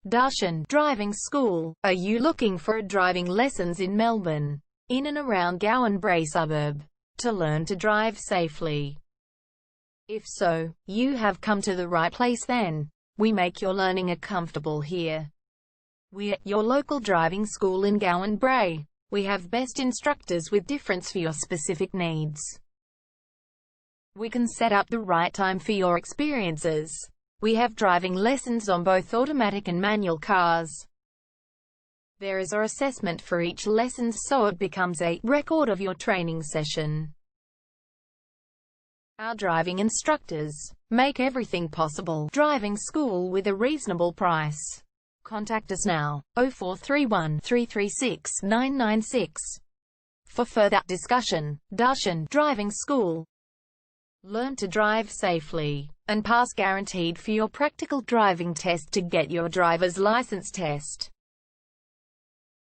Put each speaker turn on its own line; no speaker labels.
Darshan Driving School. Are you looking for driving lessons in Melbourne, in and around Gowanbrae suburb, to learn to drive safely? If so, you have come to the right place then. We make your learning comfortable here. We're your local driving school in Gowanbrae. We have best instructors with difference for your specific needs. We can set up the right time for your experiences. We have driving lessons on both automatic and manual cars. There is an assessment for each lesson, so it becomes a record of your training session. Our driving instructors make everything possible. Driving school with a reasonable price. Contact us now, 0431 336 996. For further discussion. Darshan Driving School. Learn to drive safely and pass guaranteed for your practical driving test to get your driver's license test.